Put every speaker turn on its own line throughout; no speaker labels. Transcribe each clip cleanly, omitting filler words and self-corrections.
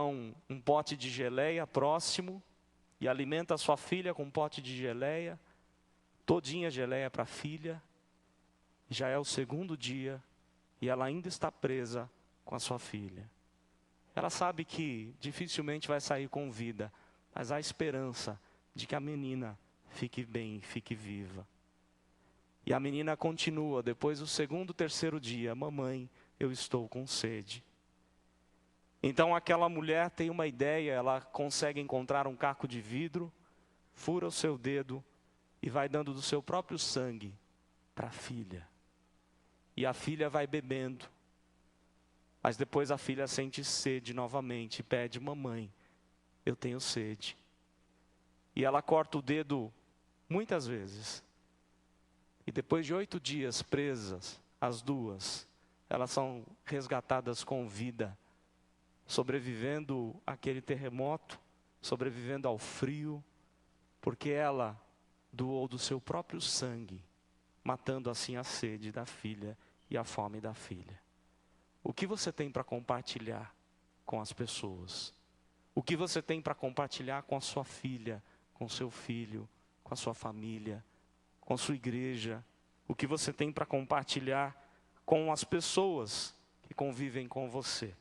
um pote de geleia próximo e alimenta a sua filha com um pote de geleia, todinha geleia para a filha. Já é o segundo dia e ela ainda está presa com a sua filha. Ela sabe que dificilmente vai sair com vida, mas há esperança de que a menina fique bem, fique viva. E a menina continua, depois do segundo, terceiro dia: mamãe, eu estou com sede. Então aquela mulher tem uma ideia, ela consegue encontrar um caco de vidro, fura o seu dedo e vai dando do seu próprio sangue para a filha. E a filha vai bebendo. Mas depois a filha sente sede novamente e pede: mamãe, eu tenho sede. E ela corta o dedo muitas vezes. E depois de 8 dias presas, as duas, elas são resgatadas com vida, sobrevivendo àquele terremoto, sobrevivendo ao frio, porque ela doou do seu próprio sangue, matando assim a sede da filha e a fome da filha. O que você tem para compartilhar com as pessoas? O que você tem para compartilhar com a sua filha, com seu filho, com a sua família, com a sua igreja? O que você tem para compartilhar com as pessoas que convivem com você?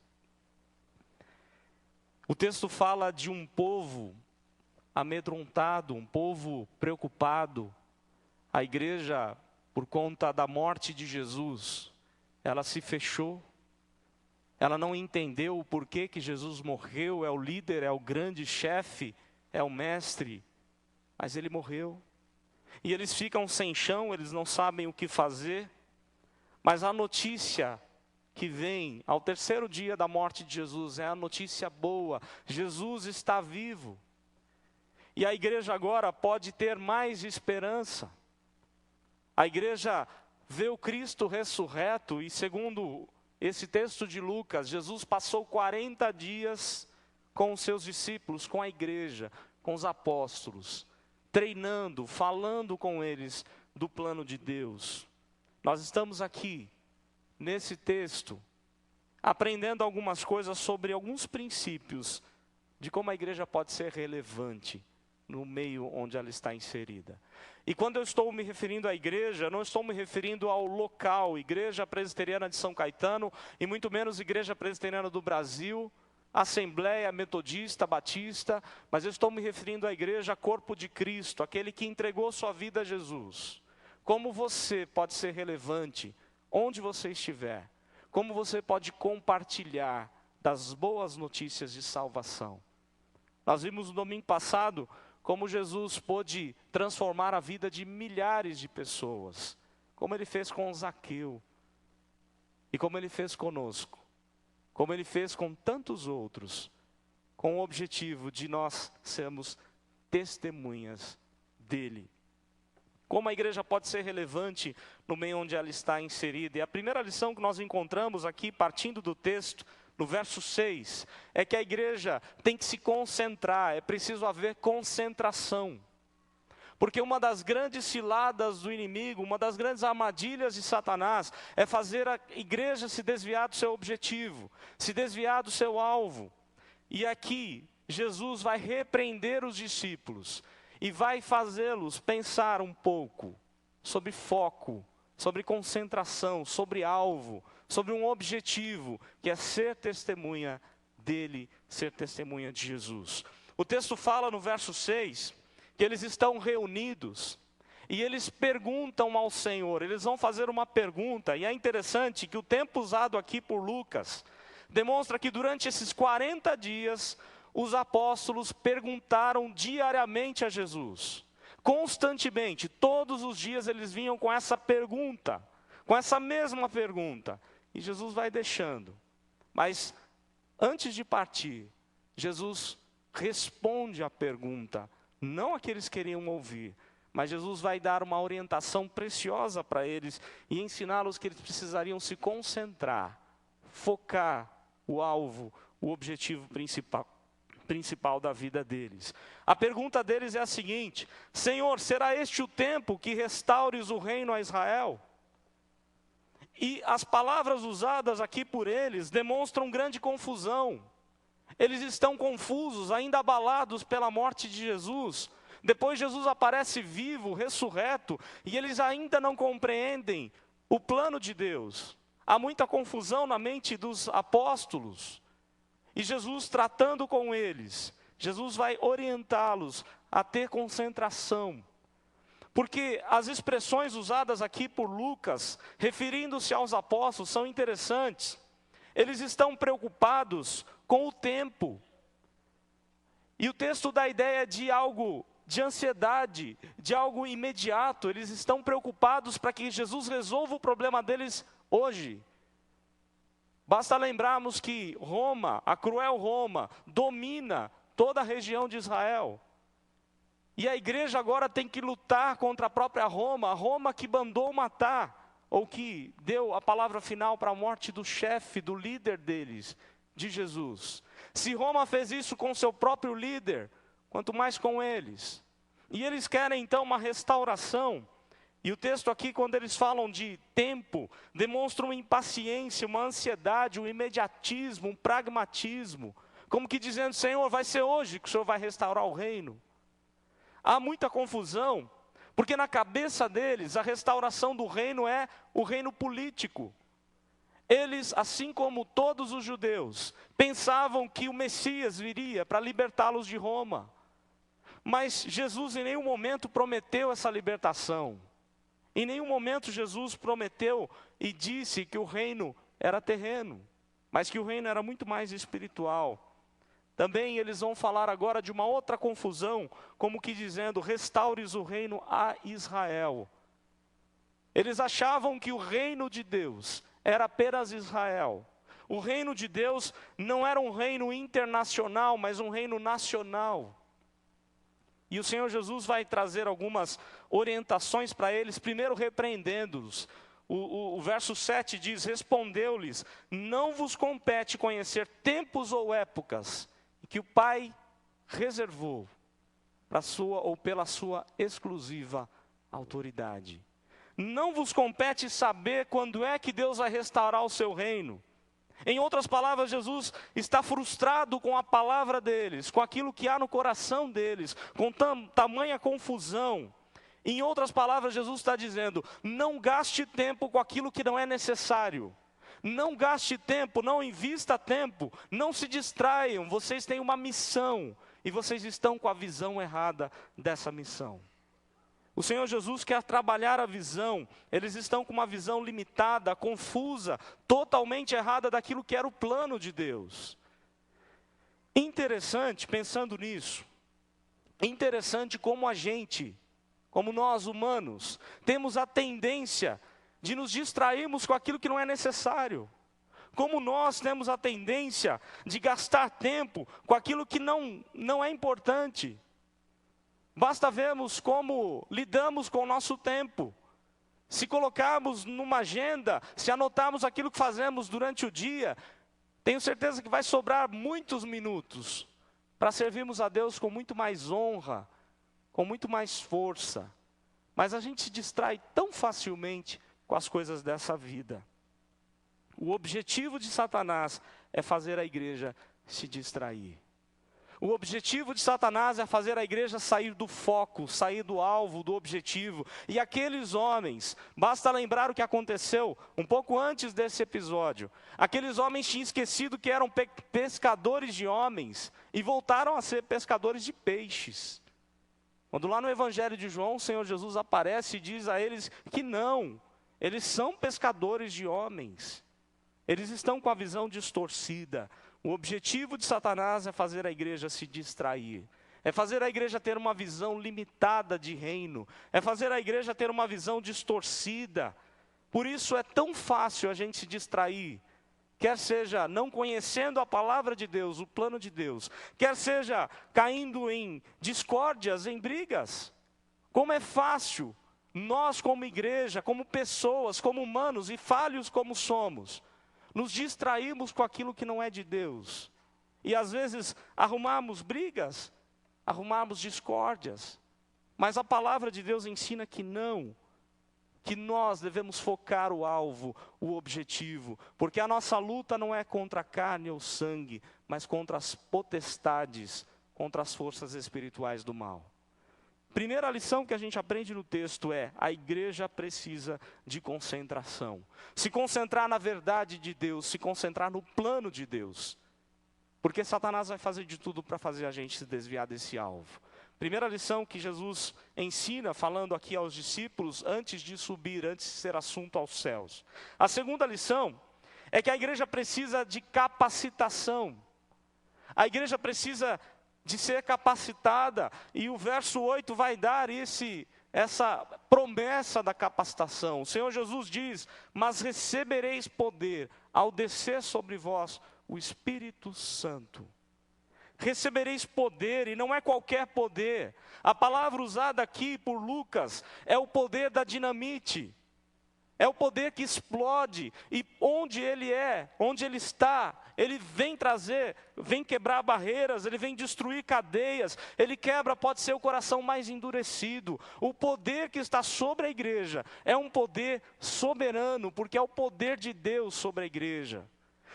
O texto fala de um povo amedrontado, um povo preocupado. A igreja, por conta da morte de Jesus, ela se fechou. Ela não entendeu o porquê que Jesus morreu. É o líder, é o grande chefe, é o mestre, mas ele morreu. E eles ficam sem chão, eles não sabem o que fazer. Mas a notícia que vem ao terceiro dia da morte de Jesus é a notícia boa: Jesus está vivo. E a igreja agora pode ter mais esperança. A igreja vê o Cristo ressurreto, e segundo esse texto de Lucas, Jesus passou 40 dias com os seus discípulos, com a igreja, com os apóstolos, treinando, falando com eles do plano de Deus. Nós estamos aqui, nesse texto, aprendendo algumas coisas sobre alguns princípios de como a igreja pode ser relevante no meio onde ela está inserida. E quando eu estou me referindo à igreja, não estou me referindo ao local, Igreja Presbiteriana de São Caetano, e muito menos Igreja Presbiteriana do Brasil, Assembleia Metodista, Batista, mas eu estou me referindo à igreja Corpo de Cristo, aquele que entregou sua vida a Jesus. Como você pode ser relevante onde você estiver? Como você pode compartilhar das boas notícias de salvação? Nós vimos no domingo passado como Jesus pôde transformar a vida de milhares de pessoas, como ele fez com Zaqueu, e como ele fez conosco, como ele fez com tantos outros, com o objetivo de nós sermos testemunhas dele. Como a igreja pode ser relevante no meio onde ela está inserida? E a primeira lição que nós encontramos aqui, partindo do texto, no verso 6, é que a igreja tem que se concentrar, é preciso haver concentração. Porque uma das grandes ciladas do inimigo, uma das grandes armadilhas de Satanás, é fazer a igreja se desviar do seu objetivo, se desviar do seu alvo. E aqui, Jesus vai repreender os discípulos e vai fazê-los pensar um pouco sobre foco, sobre concentração, sobre alvo, sobre um objetivo, que é ser testemunha dele, ser testemunha de Jesus. O texto fala no verso 6, que eles estão reunidos, e eles perguntam ao Senhor, eles vão fazer uma pergunta, e é interessante que o tempo usado aqui por Lucas, demonstra que durante esses 40 dias, os apóstolos perguntaram diariamente a Jesus, constantemente, todos os dias eles vinham com essa pergunta, com essa mesma pergunta, e Jesus vai deixando, mas antes de partir, Jesus responde à pergunta, não a que eles queriam ouvir, mas Jesus vai dar uma orientação preciosa para eles e ensiná-los que eles precisariam se concentrar, focar o alvo, o objetivo principal da vida deles. A pergunta deles é a seguinte: Senhor, será este o tempo que restaures o reino a Israel? E as palavras usadas aqui por eles demonstram grande confusão. Eles estão confusos, ainda abalados pela morte de Jesus. Depois Jesus aparece vivo, ressurreto, e eles ainda não compreendem o plano de Deus. Há muita confusão na mente dos apóstolos. E Jesus, tratando com eles, Jesus vai orientá-los a ter concentração. Porque as expressões usadas aqui por Lucas, referindo-se aos apóstolos, são interessantes. Eles estão preocupados com o tempo. E o texto dá a ideia de algo, de ansiedade, de algo imediato. Eles estão preocupados para que Jesus resolva o problema deles hoje. Basta lembrarmos que Roma, a cruel Roma, domina toda a região de Israel. E a igreja agora tem que lutar contra a própria Roma, a Roma que mandou matar, ou que deu a palavra final para a morte do chefe, do líder deles, de Jesus. Se Roma fez isso com seu próprio líder, quanto mais com eles. E eles querem então uma restauração. E o texto aqui, quando eles falam de tempo, demonstra uma impaciência, uma ansiedade, um imediatismo, um pragmatismo. Como que dizendo, Senhor, vai ser hoje que o Senhor vai restaurar o reino. Há muita confusão, porque na cabeça deles, a restauração do reino é o reino político. Eles, assim como todos os judeus, pensavam que o Messias viria para libertá-los de Roma. Mas Jesus em nenhum momento prometeu essa libertação. Em nenhum momento Jesus prometeu e disse que o reino era terreno, mas que o reino era muito mais espiritual. Também eles vão falar agora de uma outra confusão, como que dizendo, restaures o reino a Israel. Eles achavam que o reino de Deus era apenas Israel. O reino de Deus não era um reino internacional, mas um reino nacional. E o Senhor Jesus vai trazer algumas orientações para eles, primeiro repreendendo-os. O verso 7 diz, respondeu-lhes, não vos compete conhecer tempos ou épocas, que o Pai reservou para sua ou pela sua exclusiva autoridade. Não vos compete saber quando é que Deus vai restaurar o seu reino. Em outras palavras, Jesus está frustrado com a palavra deles, com aquilo que há no coração deles, com tamanha confusão. Em outras palavras, Jesus está dizendo, não gaste tempo com aquilo que não é necessário. Não gaste tempo, não invista tempo, não se distraiam, vocês têm uma missão e vocês estão com a visão errada dessa missão. O Senhor Jesus quer trabalhar a visão, eles estão com uma visão limitada, confusa, totalmente errada daquilo que era o plano de Deus. Interessante, pensando nisso, interessante como a gente, como nós humanos, temos a tendência de nos distrairmos com aquilo que não é necessário. Como nós temos a tendência de gastar tempo com aquilo que não é importante. Basta vermos como lidamos com o nosso tempo. Se colocarmos numa agenda, se anotarmos aquilo que fazemos durante o dia, tenho certeza que vai sobrar muitos minutos para servirmos a Deus com muito mais honra, com muito mais força. Mas a gente se distrai tão facilmente com as coisas dessa vida. O objetivo de Satanás é fazer a igreja se distrair. O objetivo de Satanás é fazer a igreja sair do foco, sair do alvo, do objetivo. E aqueles homens, basta lembrar o que aconteceu um pouco antes desse episódio. Aqueles homens tinham esquecido que eram pescadores de homens e voltaram a ser pescadores de peixes. Quando lá no Evangelho de João, o Senhor Jesus aparece e diz a eles que não, eles são pescadores de homens. Eles estão com a visão distorcida. O objetivo de Satanás é fazer a igreja se distrair. É fazer a igreja ter uma visão limitada de reino. É fazer a igreja ter uma visão distorcida. Por isso é tão fácil a gente se distrair. Quer seja não conhecendo a palavra de Deus, o plano de Deus. Quer seja caindo em discórdias, em brigas. Como é fácil nós como igreja, como pessoas, como humanos e falhos como somos, nos distraímos com aquilo que não é de Deus. E às vezes arrumamos brigas, arrumamos discórdias. Mas a palavra de Deus ensina que não. que nós devemos focar o alvo, o objetivo, porque a nossa luta não é contra a carne ou sangue, mas contra as potestades, contra as forças espirituais do mal. Primeira lição que a gente aprende no texto é: a igreja precisa de concentração. Se concentrar na verdade de Deus, se concentrar no plano de Deus. Porque Satanás vai fazer de tudo para fazer a gente se desviar desse alvo. Primeira lição que Jesus ensina, falando aqui aos discípulos, antes de subir, antes de ser assunto aos céus. A segunda lição é que a igreja precisa de capacitação. A igreja precisa de ser capacitada, e o verso 8 vai dar essa promessa da capacitação. O Senhor Jesus diz: mas recebereis poder ao descer sobre vós o Espírito Santo. Recebereis poder, e não é qualquer poder. A palavra usada aqui por Lucas é o poder da dinamite. É o poder que explode, e onde ele está, ele vem quebrar barreiras, ele vem destruir cadeias, ele quebra, pode ser o coração mais endurecido. O poder que está sobre a igreja é um poder soberano, porque é o poder de Deus sobre a igreja.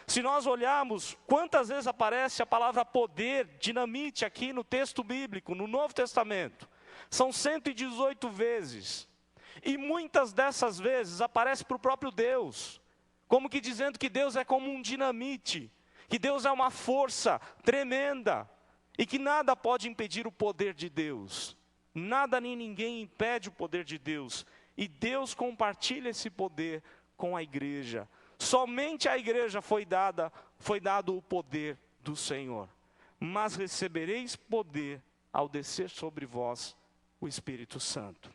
Se nós olharmos quantas vezes aparece a palavra poder, dinamite aqui no texto bíblico, no Novo Testamento, são 118 vezes. E muitas dessas vezes aparece para o próprio Deus, como que dizendo que Deus é como um dinamite, que Deus é uma força tremenda, e que nada pode impedir o poder de Deus. Nada nem ninguém impede o poder de Deus, e Deus compartilha esse poder com a igreja. Somente à igreja foi dado o poder do Senhor. Mas recebereis poder ao descer sobre vós o Espírito Santo.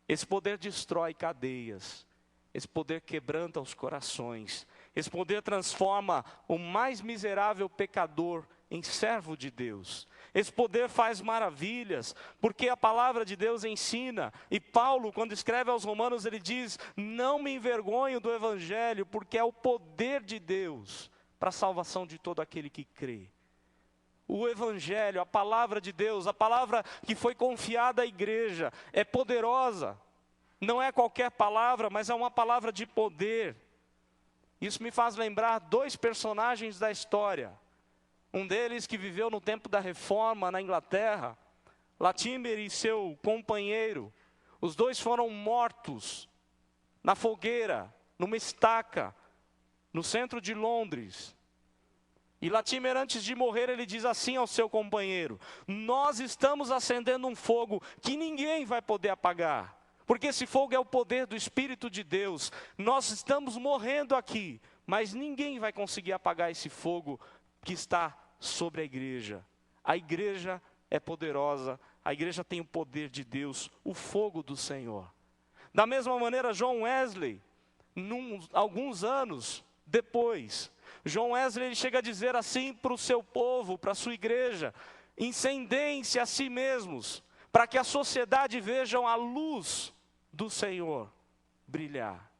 Esse poder destrói cadeias, esse poder quebranta os corações, esse poder transforma o mais miserável pecador em servo de Deus. Esse poder faz maravilhas, porque a palavra de Deus ensina, e Paulo, quando escreve aos Romanos, ele diz: não me envergonho do Evangelho, porque é o poder de Deus para a salvação de todo aquele que crê. O Evangelho, a palavra de Deus, a palavra que foi confiada à igreja, é poderosa. Não é qualquer palavra, mas é uma palavra de poder. Isso me faz lembrar dois personagens da história. Um deles que viveu no tempo da Reforma na Inglaterra, Latimer e seu companheiro. Os dois foram mortos na fogueira, numa estaca, no centro de Londres. E Latimer, antes de morrer, ele diz assim ao seu companheiro: nós estamos acendendo um fogo que ninguém vai poder apagar, porque esse fogo é o poder do Espírito de Deus. Nós estamos morrendo aqui, mas ninguém vai conseguir apagar esse fogo que está sobre a igreja. A igreja é poderosa, a igreja tem o poder de Deus, o fogo do Senhor. Da mesma maneira, John Wesley, alguns anos depois, John Wesley ele chega a dizer assim para o seu povo, para a sua igreja: incendiem-se a si mesmos, para que a sociedade veja a luz do Senhor brilhar.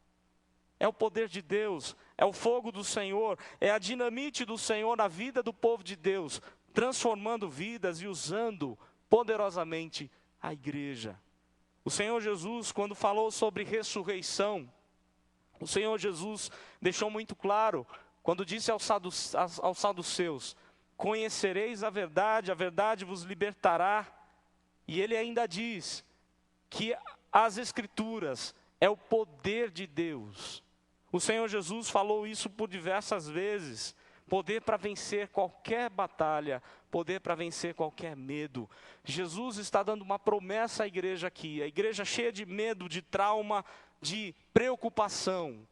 É o poder de Deus, é o fogo do Senhor, é a dinamite do Senhor na vida do povo de Deus, transformando vidas e usando poderosamente a igreja. O Senhor Jesus, quando falou sobre ressurreição, o Senhor Jesus deixou muito claro, quando disse aos saduceus: conhecereis a verdade vos libertará. E ele ainda diz que as Escrituras é o poder de Deus. O Senhor Jesus falou isso por diversas vezes. Poder para vencer qualquer batalha, poder para vencer qualquer medo. Jesus está dando uma promessa à igreja aqui, a igreja cheia de medo, de trauma, de preocupação.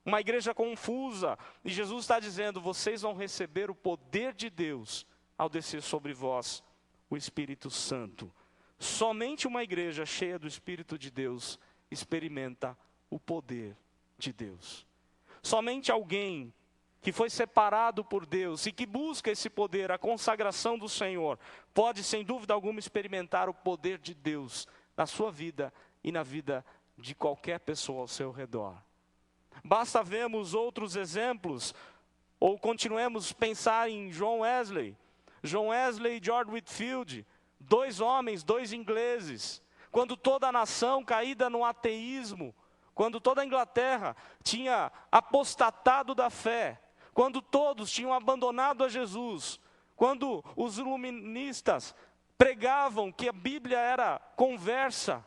Uma igreja confusa, e Jesus está dizendo: vocês vão receber o poder de Deus ao descer sobre vós o Espírito Santo. Somente uma igreja cheia do Espírito de Deus experimenta o poder de Deus. Somente alguém que foi separado por Deus e que busca esse poder, a consagração do Senhor, pode sem dúvida alguma experimentar o poder de Deus na sua vida e na vida de qualquer pessoa ao seu redor. Basta vermos outros exemplos, ou continuemos a pensar em John Wesley e George Whitefield, dois homens, dois ingleses. quando toda a nação caída no ateísmo, quando toda a Inglaterra tinha apostatado da fé, quando todos tinham abandonado a Jesus, quando os iluministas pregavam que a Bíblia era conversa,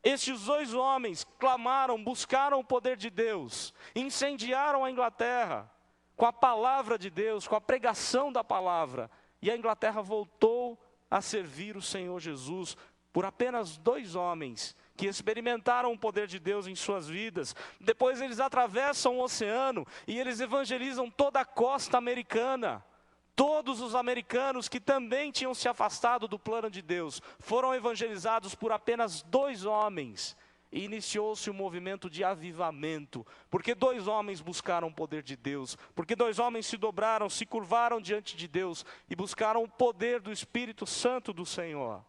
estes dois homens clamaram, buscaram o poder de Deus, incendiaram a Inglaterra com a palavra de Deus, com a pregação da palavra, e a Inglaterra voltou a servir o Senhor Jesus por apenas dois homens que experimentaram o poder de Deus em suas vidas. Depois eles atravessam o oceano e eles evangelizam toda a costa americana. Todos os americanos que também tinham se afastado do plano de Deus foram evangelizados por apenas dois homens. E iniciou-se um movimento de avivamento, porque dois homens buscaram o poder de Deus, porque dois homens se dobraram, se curvaram diante de Deus e buscaram o poder do Espírito Santo do Senhor.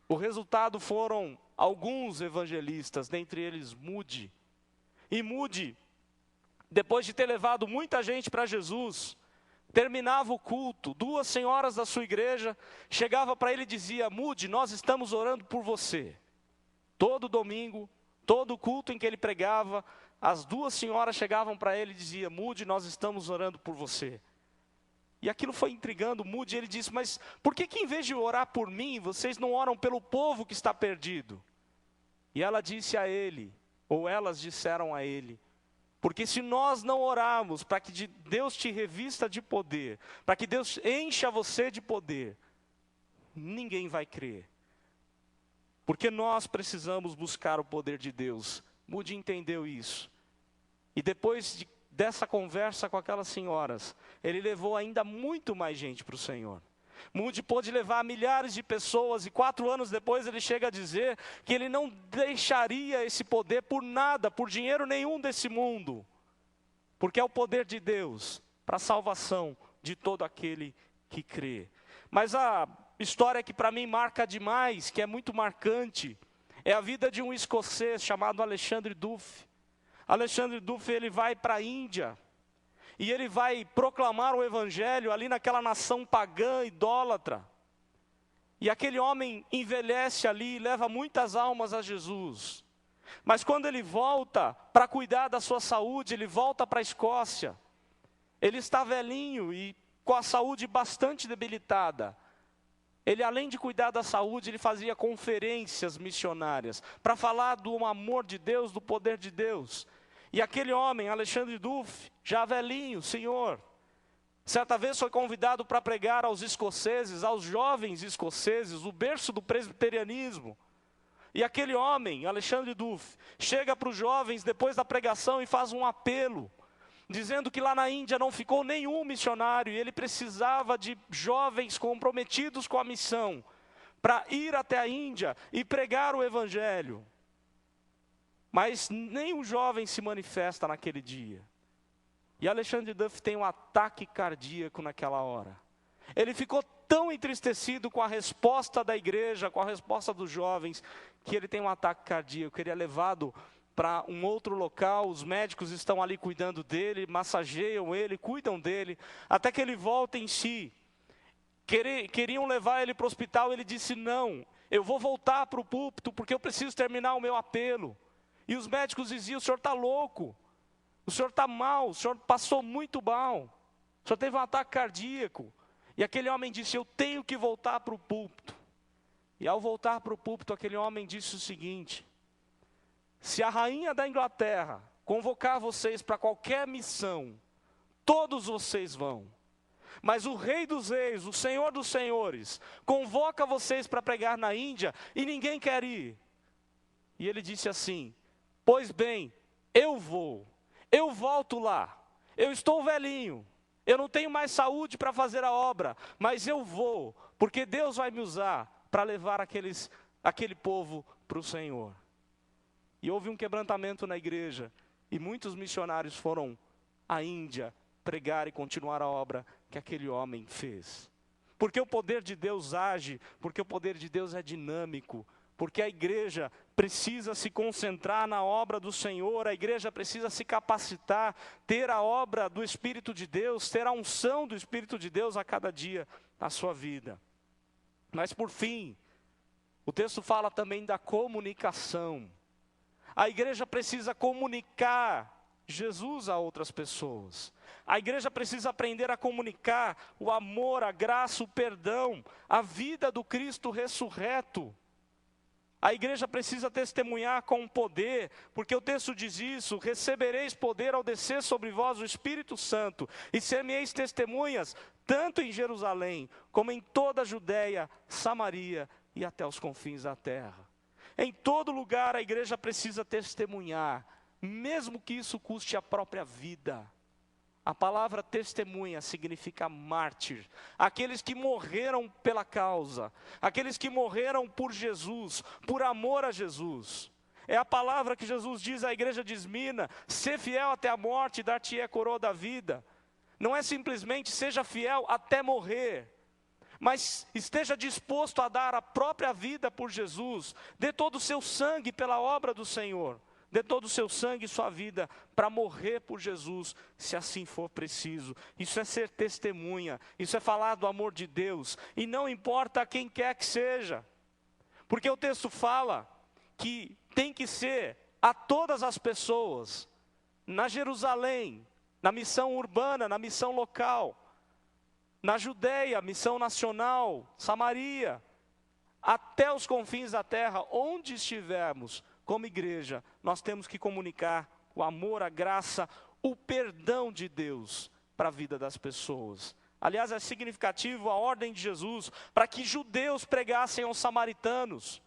O resultado foram alguns evangelistas, dentre eles Moody. E Moody, depois de ter levado muita gente para Jesus, terminava o culto, duas senhoras da sua igreja chegavam para ele e diziam: Moody, nós estamos orando por você. Todo domingo, todo culto em que ele pregava, as duas senhoras chegavam para ele e diziam: Moody, nós estamos orando por você. E aquilo foi intrigando Moody. Ele disse: mas por que em vez de orar por mim, vocês não oram pelo povo que está perdido? E ela disse a ele, ou elas disseram a ele: porque se nós não orarmos para que Deus te revista de poder, para que Deus encha você de poder, ninguém vai crer. Porque nós precisamos buscar o poder de Deus. Moody entendeu isso. E depois dessa conversa com aquelas senhoras, ele levou ainda muito mais gente para o Senhor. Moody pôde levar milhares de pessoas, e 4 anos depois ele chega a dizer que ele não deixaria esse poder por nada, por dinheiro nenhum desse mundo. Porque é o poder de Deus para a salvação de todo aquele que crê. Mas a história que para mim marca demais, que é muito marcante, é a vida de um escocês chamado Alexandre Duff. Alexandre Duff, ele vai para a Índia, e ele vai proclamar o evangelho ali naquela nação pagã, idólatra. E aquele homem envelhece ali, leva muitas almas a Jesus. Mas quando ele volta para cuidar da sua saúde, ele volta para a Escócia. Ele está velhinho e com a saúde bastante debilitada. Ele, além de cuidar da saúde, ele fazia conferências missionárias para falar do amor de Deus, do poder de Deus. E aquele homem, Alexandre Duff, já velhinho, senhor, certa vez foi convidado para pregar aos escoceses, aos jovens escoceses, o berço do presbiterianismo. E aquele homem, Alexandre Duff, chega para os jovens depois da pregação e faz um apelo, dizendo que lá na Índia não ficou nenhum missionário, e ele precisava de jovens comprometidos com a missão, para ir até a Índia e pregar o evangelho. Mas nenhum jovem se manifesta naquele dia. E Alexandre Duff tem um ataque cardíaco naquela hora. Ele ficou tão entristecido com a resposta da igreja, com a resposta dos jovens, que ele tem um ataque cardíaco. Ele é levado para um outro local, os médicos estão ali cuidando dele, massageiam ele, cuidam dele, até que ele volta em si. Queriam levar ele para o hospital, ele disse: não, eu vou voltar para o púlpito, porque eu preciso terminar o meu apelo. E os médicos diziam: o senhor está louco, o senhor está mal, o senhor passou muito mal, o senhor teve um ataque cardíaco. E aquele homem disse: eu tenho que voltar para o púlpito. E ao voltar para o púlpito, aquele homem disse o seguinte: se a rainha da Inglaterra convocar vocês para qualquer missão, todos vocês vão. Mas o Rei dos Reis, o Senhor dos Senhores, convoca vocês para pregar na Índia e ninguém quer ir. E ele disse assim: pois bem, eu vou, eu volto lá, eu estou velhinho, eu não tenho mais saúde para fazer a obra, mas eu vou, porque Deus vai me usar para levar aquele povo para o Senhor. E houve um quebrantamento na igreja, e muitos missionários foram à Índia pregar e continuar a obra que aquele homem fez. Porque o poder de Deus age, porque o poder de Deus é dinâmico, porque a igreja precisa se concentrar na obra do Senhor, a igreja precisa se capacitar, ter a obra do Espírito de Deus, ter a unção do Espírito de Deus a cada dia na sua vida. Mas por fim, O texto fala também da comunicação. A igreja precisa comunicar Jesus a outras pessoas. A igreja precisa aprender a comunicar o amor, a graça, o perdão, a vida do Cristo ressurreto. A igreja precisa testemunhar com poder, porque o texto diz isso: recebereis poder ao descer sobre vós o Espírito Santo, e ser-me-eis testemunhas, tanto em Jerusalém, como em toda a Judéia, Samaria e até os confins da terra. Em todo lugar a igreja precisa testemunhar, mesmo que isso custe a própria vida. A palavra testemunha significa mártir, aqueles que morreram pela causa, aqueles que morreram por Jesus, por amor a Jesus. É a palavra que Jesus diz à igreja de Esmina: ser fiel até a morte, dar-te-ei a coroa da vida. Não é simplesmente seja fiel até morrer, mas esteja disposto a dar a própria vida por Jesus, dê todo o seu sangue pela obra do Senhor. Dê todo o seu sangue e sua vida para morrer por Jesus, se assim for preciso. Isso é ser testemunha, isso é falar do amor de Deus, e não importa a quem quer que seja. Porque o texto fala que tem que ser a todas as pessoas, na Jerusalém, na missão urbana, na missão local, na Judéia, missão nacional, Samaria, até os confins da terra, onde estivermos. Como igreja, nós temos que comunicar o amor, a graça, o perdão de Deus para a vida das pessoas. Aliás, é significativo a ordem de Jesus para que judeus pregassem aos samaritanos,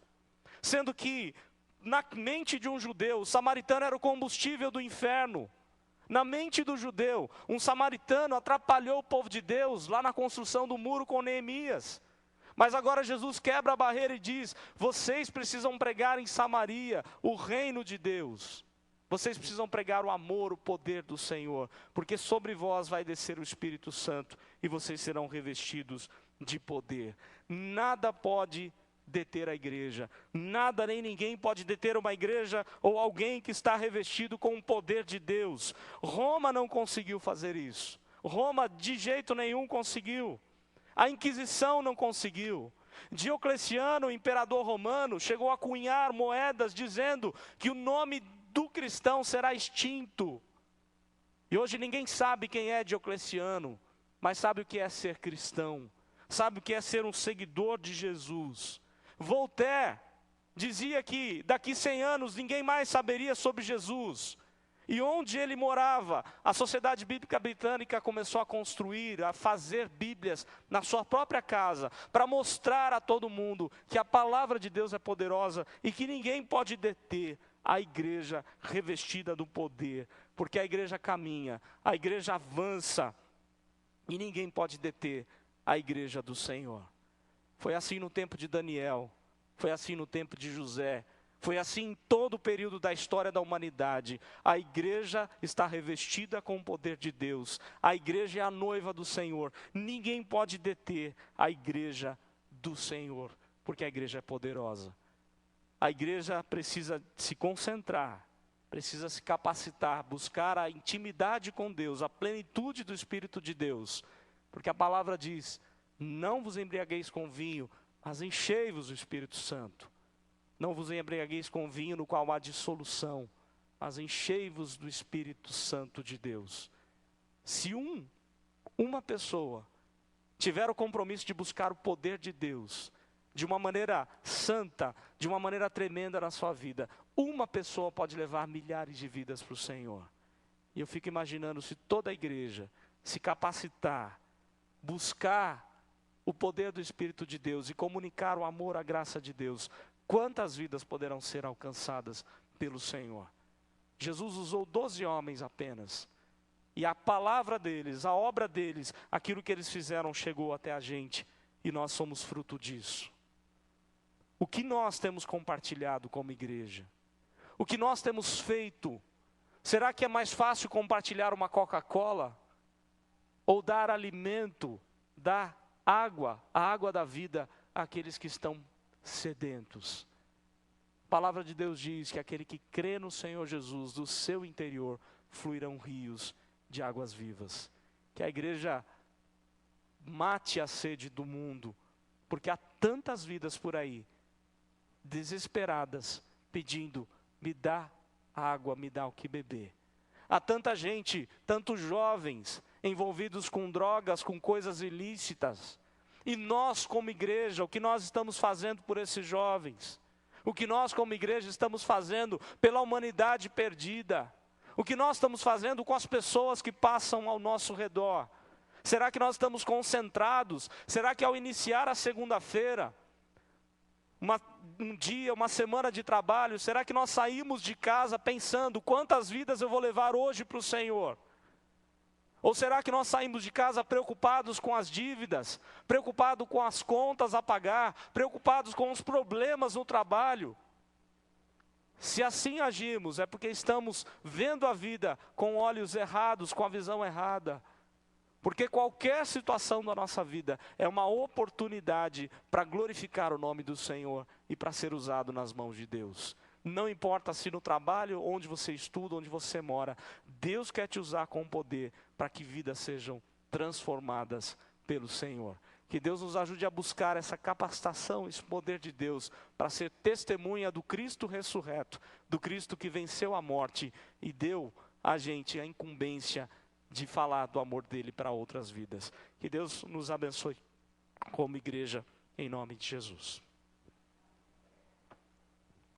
sendo que na mente de um judeu, o samaritano era o combustível do inferno. Na mente do judeu, um samaritano atrapalhou o povo de Deus lá na construção do muro com Neemias. Mas agora Jesus quebra a barreira e diz: vocês precisam pregar em Samaria o reino de Deus. Vocês precisam pregar o amor, o poder do Senhor, porque sobre vós vai descer o Espírito Santo e vocês serão revestidos de poder. Nada pode deter a igreja, nada nem ninguém pode deter uma igreja ou alguém que está revestido com o poder de Deus. Roma não conseguiu fazer isso. Roma de jeito nenhum conseguiu. A Inquisição não conseguiu. Diocleciano, o imperador romano, chegou a cunhar moedas dizendo que o nome do cristão será extinto. E hoje ninguém sabe quem é Diocleciano, mas sabe o que é ser cristão, sabe o que é ser um seguidor de Jesus. Voltaire dizia que daqui 100 anos ninguém mais saberia sobre Jesus. E onde ele morava, a Sociedade Bíblica Britânica começou a construir, a fazer Bíblias na sua própria casa, para mostrar a todo mundo que a palavra de Deus é poderosa e que ninguém pode deter a igreja revestida do poder, porque a igreja caminha, a igreja avança, e ninguém pode deter a igreja do Senhor. Foi assim no tempo de Daniel, foi assim no tempo de José, foi assim em todo o período da história da humanidade. A igreja está revestida com o poder de Deus. A igreja é a noiva do Senhor. Ninguém pode deter a igreja do Senhor, porque a igreja é poderosa. A igreja precisa se concentrar, precisa se capacitar, buscar a intimidade com Deus, a plenitude do Espírito de Deus. Porque a palavra diz: não vos embriagueis com vinho, mas enchei-vos do Espírito Santo. Não vos embriagueis com vinho no qual há dissolução, mas enchei-vos do Espírito Santo de Deus. Se uma pessoa tiver o compromisso de buscar o poder de Deus, de uma maneira santa, de uma maneira tremenda na sua vida, uma pessoa pode levar milhares de vidas para o Senhor. E eu fico imaginando, se toda a igreja se capacitar, buscar o poder do Espírito de Deus e comunicar o amor, a graça de Deus, quantas vidas poderão ser alcançadas pelo Senhor? Jesus usou 12 homens apenas, e a palavra deles, a obra deles, aquilo que eles fizeram chegou até a gente, e nós somos fruto disso. O que nós temos compartilhado como igreja? O que nós temos feito? Será que é mais fácil compartilhar uma Coca-Cola? Ou dar alimento, dar água, a água da vida àqueles que estão sedentos? A palavra de Deus diz que aquele que crê no Senhor Jesus, do seu interior fluirão rios de águas vivas. Que a igreja mate a sede do mundo, porque há tantas vidas por aí desesperadas, pedindo: me dá água, me dá o que beber. Há tanta gente, tantos jovens envolvidos com drogas, com coisas ilícitas. E nós, como igreja, o que nós estamos fazendo por esses jovens? O que nós, como igreja, estamos fazendo pela humanidade perdida? O que nós estamos fazendo com as pessoas que passam ao nosso redor? Será que nós estamos concentrados? Será que ao iniciar a segunda-feira, um dia, uma semana de trabalho, será que nós saímos de casa pensando: quantas vidas eu vou levar hoje para o Senhor? Ou será que nós saímos de casa preocupados com as dívidas, preocupados com as contas a pagar, preocupados com os problemas no trabalho? Se assim agimos, é porque estamos vendo a vida com olhos errados, com a visão errada. Porque qualquer situação da nossa vida é uma oportunidade para glorificar o nome do Senhor e para ser usado nas mãos de Deus. Não importa se no trabalho, onde você estuda, onde você mora, Deus quer te usar com poder para que vidas sejam transformadas pelo Senhor. Que Deus nos ajude a buscar essa capacitação, esse poder de Deus, para ser testemunha do Cristo ressurreto, do Cristo que venceu a morte e deu a gente a incumbência de falar do amor dele para outras vidas. Que Deus nos abençoe como igreja, em nome de Jesus.